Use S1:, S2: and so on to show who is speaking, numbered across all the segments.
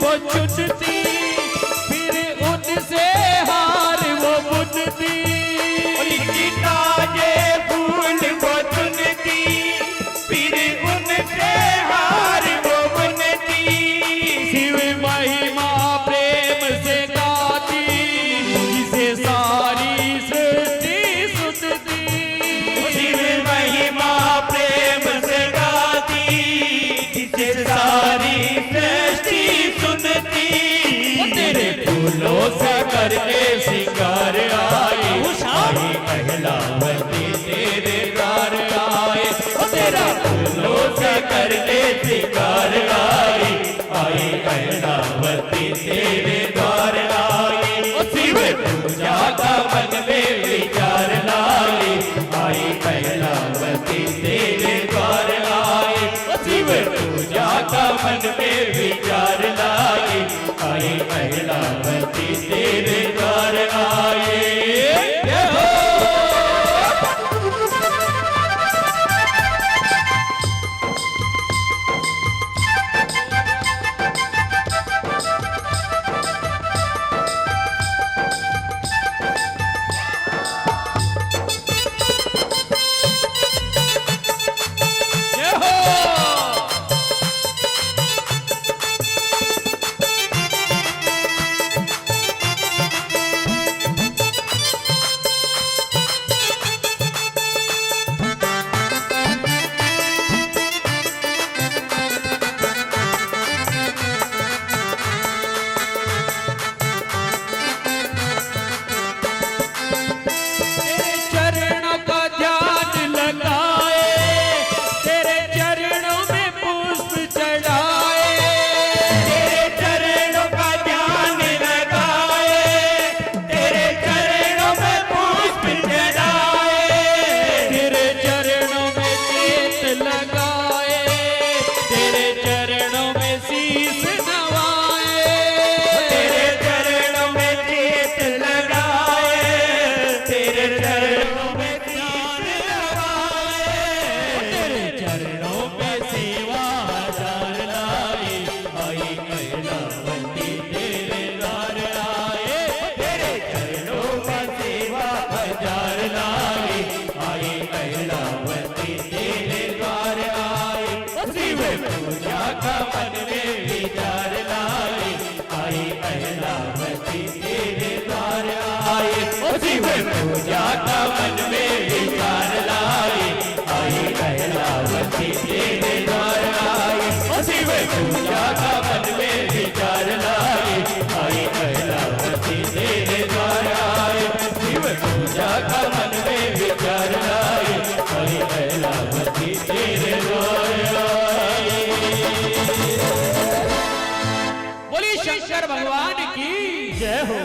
S1: वो चुनती, फिर उनसे हार वो बुनती।
S2: ताजे फूल वो चुनती, फिर उनसे हार वो बुनती।
S1: शिव महिमा प्रेम से गाती, जिसे सारी सृष्टि सुनती।
S2: शिव महिमा प्रेम से गाती, जिसे सारी सृष्टि सुनती।
S1: तेरे फूलों से करके सिंगार आए,
S2: आई कहलावती तेरे द्वार आए। तेरा फूलों से करके सिंगार आई, आई कहलावती तेरे द्वार आए। शिव पूजा का मन में विचार लाई, आई कहलावती तेरे द्वार आए। शिव पूजा का मन में विचार लाई, आई कहलावती तेरे द्वार आए। पूजा का मन में विचार लाए, आई कहलावती तेरे द्वार आए। शिव पूजा का मन में विचार लाए, आई कहलावती तेरे द्वार आए। शिव पूजा का मन में विचार लाए, आई कहलावती तेरे द्वार आए।
S1: बोली शंकर भगवान की जय हो।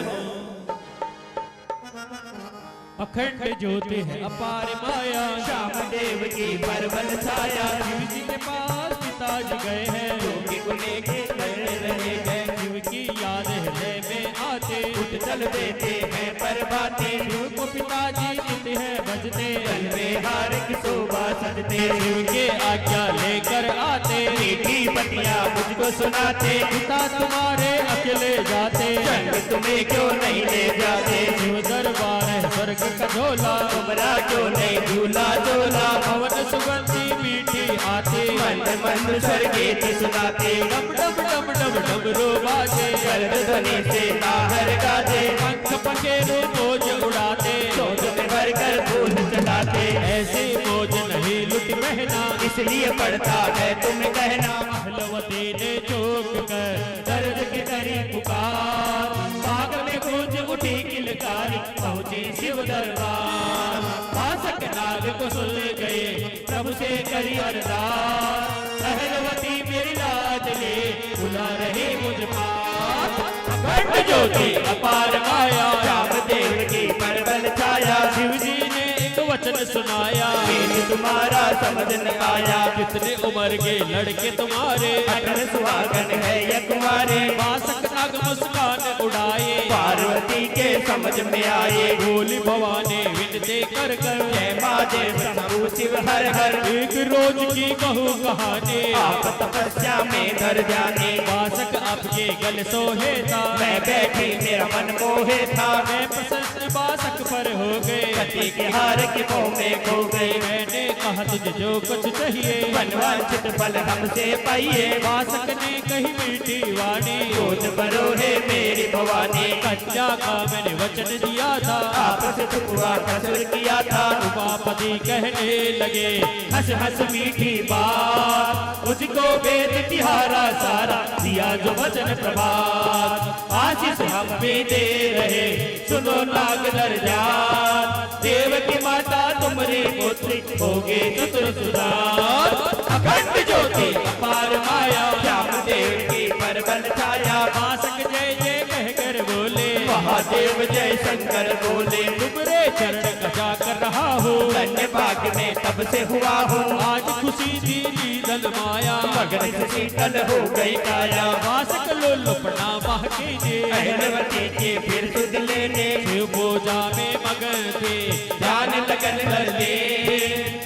S1: अखंड ज्योति है अपार माया,
S2: श्याम देव की परवल छाया।
S1: शिव जी के पास पिताजी गए हैं,
S2: योगी को लेके कर रहे हैं।
S1: शिव की याद हृदय में आते,
S2: उठ चल देते हैं परबाते।
S1: शिव को पिताजी नित्य है भजते,
S2: कल में हार की शोभा सजते।
S1: शिव के आज्ञा लेकर आते,
S2: मीठी बतिया मुझको सुनाते।
S1: पिता तुम्हारे अकेले जाते,
S2: संग तुम्हें क्यों नहीं ले जाते।
S1: शिव दरबार है स्वर्ग का झोला,
S2: तुमरा क्यों नहीं झूला झोला।
S1: पवन सुगंधी मीठी आती,
S2: मन मन स्वर्गीत सुनाते।
S1: डम डम डम डम डमरू बाजे,
S2: गर्द ध्वनि से ताहर गाजे।
S1: पंख पखेरु मौज उड़ाते,
S2: सोच में भर कर फूल चढ़ाते।
S1: ऐसी मौज नहीं लुट बहना,
S2: इसलिए पड़ता है तुम कहना।
S1: महलवती ने चौक कर
S2: दर्द की करी पुकार, बाग में गूंज उठी किलकारी। पहुंची शिव दरबार, पासक नाग को सुन गए, प्रभु से करी अरदास। महलवती मेरी लाज ले, बुला रहे मुझ पास। अखंड ज्योति अपार माया, श्याम देव की परवल छाया।
S1: शिव जी ने एक वचन सुनाया,
S2: वेद तुम्हारा समझ न पाया।
S1: कितने उम्र के लड़के तुम्हारे,
S2: 18 सुहागन है ये कुंवारे।
S1: बासक नाग मुस्कान उड़ाए,
S2: पार्वती के समझ में आए।
S1: भोली भवानी विन विनती कर कर।
S2: जय महादेव शंभु शिव हर हर।
S1: एक रोज की कहूँ कहानी,
S2: आप तपस्या में धर जाने।
S1: बासक आपके गल सोहे था,
S2: मैं बैठी मेरा मन मोहे था।
S1: मैं प्रसन्न बासक पर हो गए,
S2: पति के हार के मोह में खो गए।
S1: मैंने कहा तुझे जो कुछ चाहिए,
S2: मनवांछित फल हमसे पाइए।
S1: बासक ने कही मीठी वाणी,
S2: दूध भरो है मेरी भवानी।
S1: कन्या का मैंने वचन दिया था,
S2: आपसे छुपा कसुर किया था।
S1: उमापति कहने लगे
S2: हंस हंस मीठी बात, मुझको वेद तिहारा सारा दिया जो वचन प्रभात। आशीष हम भी दे रहे सुनो नाग नर जात। देव की माता तुमरी पुत्री होगे चतुर सुधार। अखंड ज्योति अपार माया, श्याम देव की परबल छाया।
S1: बासक जय जय कहकर बोले,
S2: महादेव जय शंकर बोले।
S1: तुम्हारे चरण कचा कर रहा हूँ,
S2: धन्य भाग्य में तब से हुआ हूँ।
S1: आज खुशी दी धन माया,
S2: मगन से शीतल हो गई काया।
S1: बासक लोलुपना बह कीजिए,
S2: अहलवती के फिर सुध लेने।
S1: शिव पूजा में मगन थे,
S2: ध्यान लगन कर ले।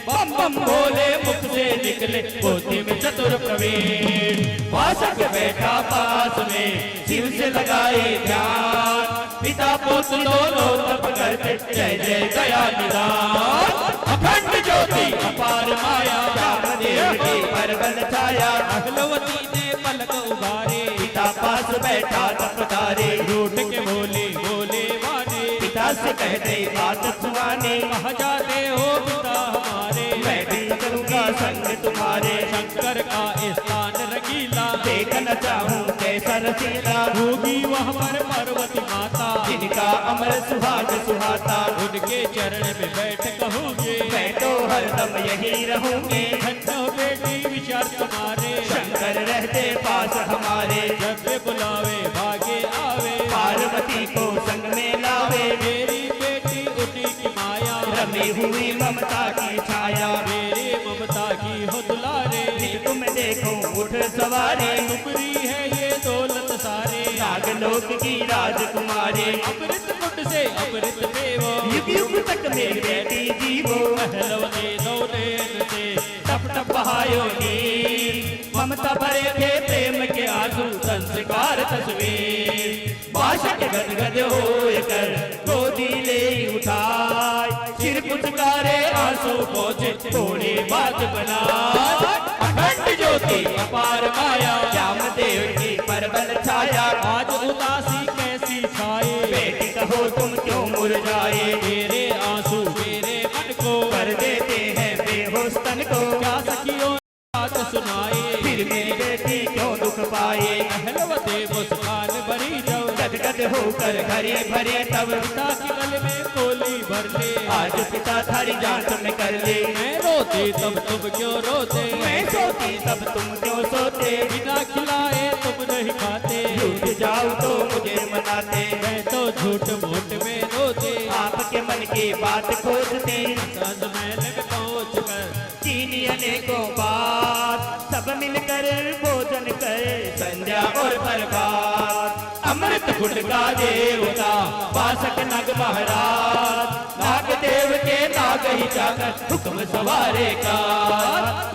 S2: बम बम बोले मुख से निकले, पोथी में चतुर प्रवीण। बासक बैठा पास में, शिव से लगाए ध्यान। पिता पुत्र दोनों तप करते, जय जय गया निदान। अखंड ज्योति अपार माया, श्याम देव की परबल छाया।
S1: अहलवती ने पलक उबारे,
S2: पिता पास बैठा तपकारे।
S1: रूठ के बोले बोले वाने,
S2: पिता से कहते बात सुनाने।
S1: कहा जाते हो पिता हमारे,
S2: मैं भी करूँगा संग तुम्हारे।
S1: शंकर का स्थान रंगीला,
S2: देखना चाहूँ कैसा रसीला।
S1: होगी वह पर पार्वती माता,
S2: जिनका अमर सुहाग सुहाता।
S1: उनके चरण में बैठ कहूँगे,
S2: मैं तो हरदम यही रहूंगी।
S1: धन्य बेटी विचार तुम्हारे,
S2: शंकर रहते पास हमारे।
S1: जब वे बुलावे भागे आवे,
S2: पार्वती को संग में लावे।
S1: मेरी बेटी उन्हीं की माया,
S2: रमी हुई ममता की छाया।
S1: मेरी ममता की हो दुलारे।
S2: तुम देखो उठ सवारी,
S1: तुमरी है ये दौलत सारे,
S2: नागलोक की राजकुमारी।
S1: अमृत कुंड से अमृत देवो,
S2: युग युग तक मेरी बेटी जीवो।
S1: पहलवती नौनैन से
S2: टप टप बहायो नीर, ममता भरे थे प्रेम के आंसू। संस्कार तस्वीर, बासक गदगद होए कर गोदी ले उठाए। सिर पुचकारे आंसू पहुंचे, थोड़ी बात बनाए। अखंड ज्योति अपार माया, श्याम देव की परबल छाया।
S1: आज उदासी कैसी छाए,
S2: बेटी कहो तुम क्यों मुरझाए।
S1: तेरे आंसू मेरे मन को
S2: कर देते हैं बेहोश तन को।
S1: क्या सखियों बात सुनाए,
S2: फिर मेरी बेटी क्यों दुख पाए।
S1: अहलवती मुस्कान भरी जब,
S2: गदगद होकर घरे भरे तब।
S1: पिता की गल में कोली भर ले,
S2: आज पिता थारी जान तुमने कर ले।
S1: मैं रोती तब तुम क्यों रोते,
S2: मैं सोती तब तुम क्यों सोते।
S1: बिना खिलाए तुम नहीं खाते,
S2: झूठ जाओ तो मुझे मनाते।
S1: मैं तो झूठ मूठ में रोते।
S2: आपके मन की बात खोजते,
S1: संत महल में पहुँच कर
S2: चीनी अनेकों बात। सब मिलकर भोजन करे संध्या और प्रभात। अमृत कुंड का देवता बासक नग महाराज। नाग देव के नाग ही जाकर हुक्म सवारे का।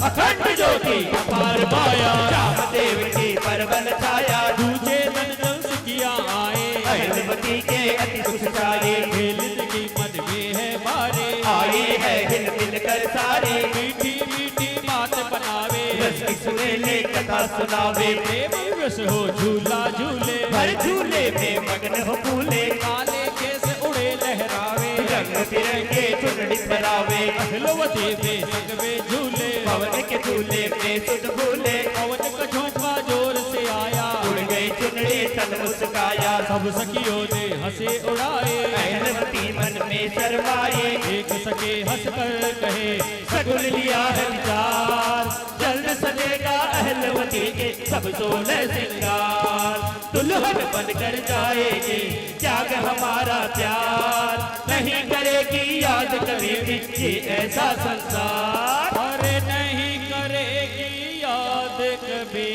S2: अखंड ज्योति अपार माया, श्याम देव की परबल छाया।
S1: दूजे दिन जब किया आए,
S2: अहलवती के अति सुख छाये।
S1: खेल की मन में है मारे,
S2: आए है हिल मिल कर सारे।
S1: मीठी मीठी बात बनावे,
S2: रस की सुनेले कथा सुनावे।
S1: प्रेम विवश हो झूला झूले,
S2: हर झूले में मगन हो फूले।
S1: काले केस उड़े लहरावे,
S2: रंग बिरंगे चुनड़ी फरावे।
S1: अहलवती में संग में झूले,
S2: पवन के झूले में सुध भूले।
S1: पवन का झोंका जोर से आया,
S2: उड़ गई चुनड़ी तन मुस्काया।
S1: सब सखियों ने हंसे उड़ाए,
S2: अहलवती मन में शर्माए।
S1: एक सके हंस कर कहे
S2: सगुन लिया है विचार, जल्द सजेगा अहलवती के सब सोलह सिंगार। दुल्हन बनकर जाएगी त्याग हमारा प्यार। नहीं करेगी याद कभी भी ये ऐसा संसार।
S1: अरे नहीं करेगी याद कभी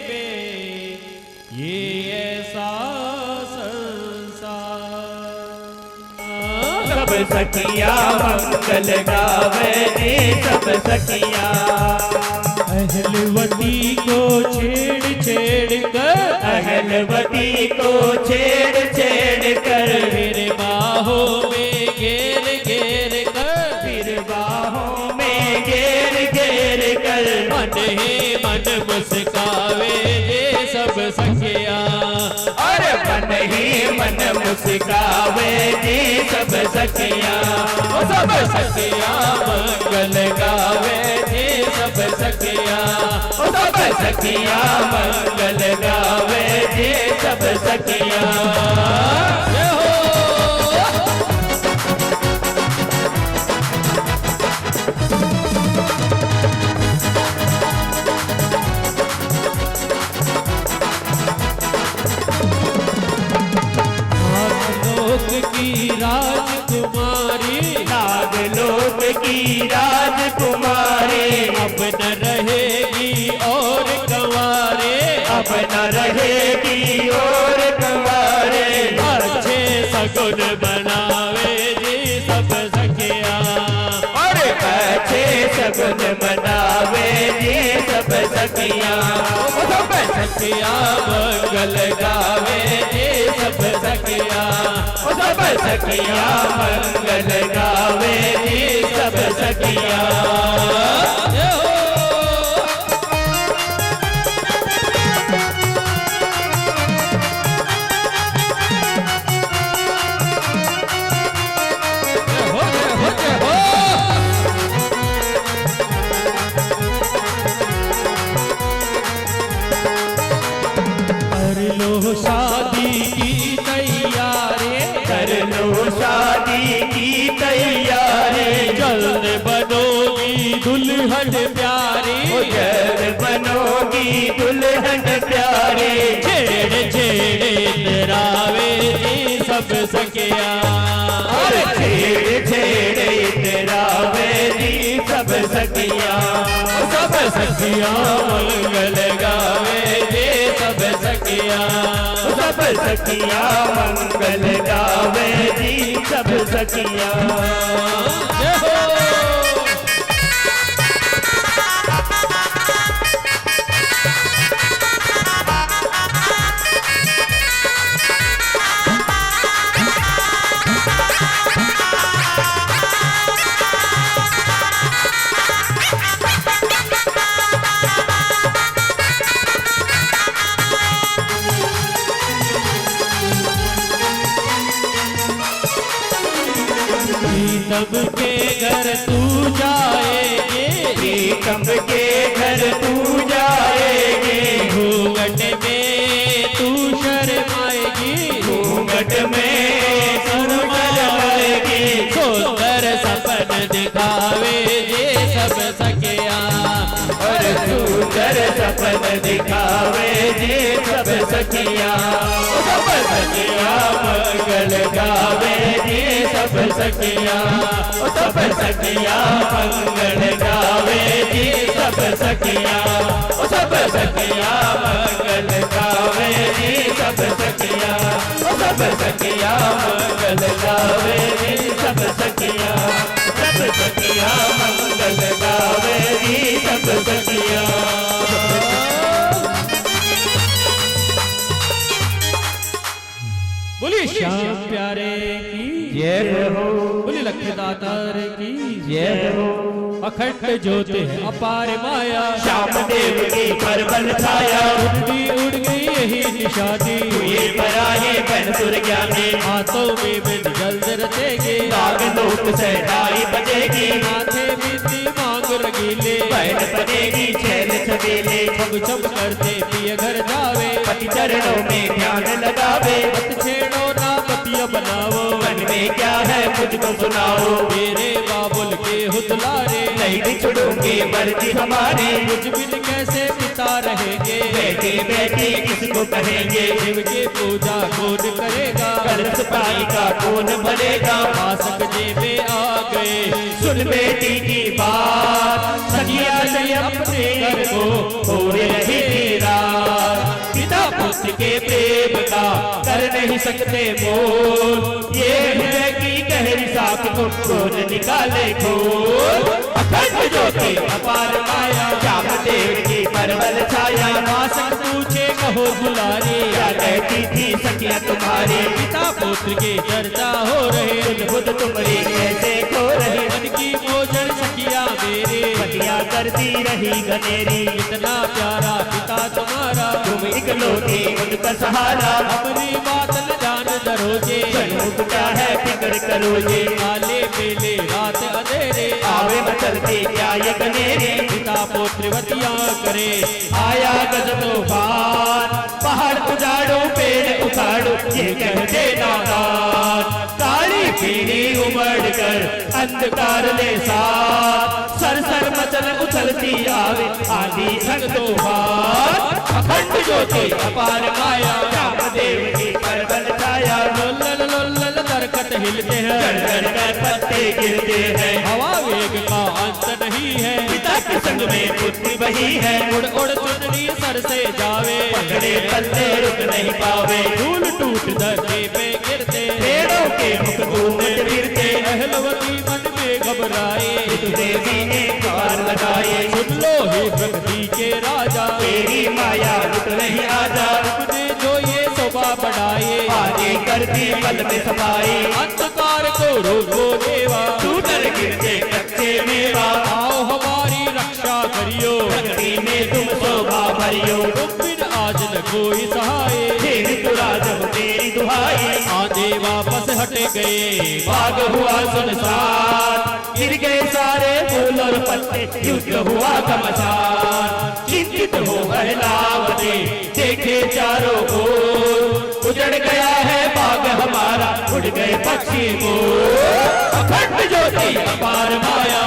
S1: भी ये ऐसा संसार।
S2: सब सखिया मंगल गावे जी सब सखिया।
S1: अहलवती को छेड़ छेड़ कर,
S2: अहलवती को छेड़ छेड़ कर,
S1: फिर बाहों में घेर घेर कर,
S2: फिर बाहों में घेर घेर कर,
S1: मन ही मन मुस्कावे ये सब सखिया।
S2: अरे मन ही मन मुस्कावे जी सब सखिया।
S1: ओ सब सखिया मंगल गावे जी सब सखिया।
S2: ओ सब सखिया मंगल गावे जी सब सखिया।
S1: जय हो। नागलोक की राजकुमारी,
S2: नागलोक की राजकुमारी,
S1: अब न रहेगी और कंवारे,
S2: अब न रहेगी और कंवारे,
S1: अच्छे सगुन बनावे जी सब सखिया।
S2: और अच्छे सगुन मनावे जी सब सखिया।
S1: सब सखिया मंगल गावे जी सब सखिया।
S2: सब सखिया मंगल गावे जी सब सखिया।
S1: जय हो। जय हो, जय हो, जय हो। कर लो शादी की तैयारी,
S2: कर लो शादी की तैयारी,
S1: जल्द बनोगी दुल्हन प्यारी,
S2: जल्द बनोगी दुल्हन प्यारी,
S1: छेड़ छेड़ इतरावे जी सब सखिया।
S2: और छेड़ छेड़ इतरावे जी सब सखिया।
S1: सब सखिया मंगल गावे जी सब सखिया।
S2: सब सखिया मंगल गावे जी सब सखिया।
S1: जय हो। प्रीतम के घर तू जाएगी,
S2: प्रीतम के घर तू जाएगी,
S1: घूंघट में तू शर्माएगी,
S2: घूंघट में शर्माएगी,
S1: सुंदर सपन दिखावे ये सब सखिया।
S2: और सुंदर सपन दिखावे जी सब सखिया। सब सखिया मंगल गावे जी सब सखिया। सब सखिया मंगल गावे जी सब सखिया। सब सखिया मंगल गावे जी सब सखिया। सब सखिया मंगल गावे जी सब सखिया। सब सखिया मंगल गावे जी सब सखिया।
S1: बोली श्याम प्यारे की
S2: जय हो,
S1: बोली लक्ष्मी दातार की
S2: जय हो।
S1: अखंड ज्योत है अपार माया,
S2: श्याम देव की परबल छाया,
S1: उड़ गई यही निशानी,
S2: ये पराये बन सुर ज्ञानी,
S1: हाथों में बिन जल्द रचेंगे,
S2: नाग लोक सहनाई बजेगी,
S1: माथे बिंदी मांग रगीले,
S2: बहन बनेगी छैल छबीले,
S1: छम छम करते पिय घर जावे,
S2: पति चरणों में ध्यान लगावे,
S1: मत छेड़ो ना पतिया बनाओ,
S2: मन में क्या है मुझको सुनाओ,
S1: मेरे बाबुल के हुतलारे,
S2: नहीं बिछड़ोगे मर्जी हमारी,
S1: मुझ बिन कैसे पिता रहेंगे,
S2: बैठे बैठे किसको कहेंगे,
S1: शिव की पूजा कौन करेगा,
S2: कलश पाई का कौन भरेगा,
S1: मासक जेबे आ गए,
S2: सुन बेटी की बात, सखिया ने अपने घर को पूरे रही थी रात, पिता पुत्र के प्रेम का कर नहीं सकते मोल, ये है कि गहरी साख कौन निकाले खोल। अखंड ज्योति अपार माया श्याम देव की परवल छाया।
S1: मासक पूछे कहो दुलारे
S2: क्या कहती थी सखियां तुम्हारी
S1: पिता पुत्र के चर्चा हो रहे
S2: खुद तुमरी कैसे खो रही
S1: मन की मोजन सखिया मेरे
S2: बतिया करती रही गनेरी।
S1: इतना प्यारा पिता तुम्हारा
S2: तुम इकलौती उनका सहारा
S1: अपनी बात न जान दरोजे
S2: सन्मुख क्या है फिक्र करोगे।
S1: काले मेले रात अंधेरे
S2: आवे मचलती क्या ये गनेरी।
S1: पिता पुत्र वतिया करे
S2: आया गजब तूफान पहाड़ उजाड़ो पेड़ उखाड़ो ये कहते नादान। काली पीली उमड़ कर अंधकार ले साथ सर सर मचल उछलती आवे आधी संग तूफान। अखंड ज्योति अपार माया श्याम देव की परवल छाया।
S1: लोल्लल लोल्लल दरकत हिलते हैं
S2: गड़ कर पत्ते गिरते हैं
S1: हवा वेग का अंत नहीं है
S2: पिता के संग में पुत्री वही है।
S1: उड़ उड़ चुनरी सर से जावे
S2: पकड़े पत्ते रुक नहीं पावे
S1: धूल टूट धरती पे गिरते
S2: पेड़ों के मुख घूमते फिरते
S1: अहलवती मन में घबराए
S2: देवी ने द्वार लगाए।
S1: सुन लो हे प्रकृति के राजा
S2: तेरी माया रुक नहीं आजा
S1: तुमने जो ये शोभा बढ़ाए
S2: आगे करती पल में सफाई।
S1: अंधकार को रोको देवा
S2: टूटल गिरते कच्चे मेवा
S1: आओ हमारी रक्षा करियो
S2: प्रकृति में तुम शोभा भरियो।
S1: तुम बिन आज न कोई सहाय
S2: तेरी तुरा जब तेरी दुहाई
S1: आधे वापस हट गए
S2: बाग हुआ सुनसान गिर गए सारे फूल और पत्ते युद्ध हुआ घमासान। चिंतित हो अहलावती देखे चारों ओर उजड़ गया है बाग हमारा उड़ गए पक्षी मोर। अखंड ज्योति अपार माया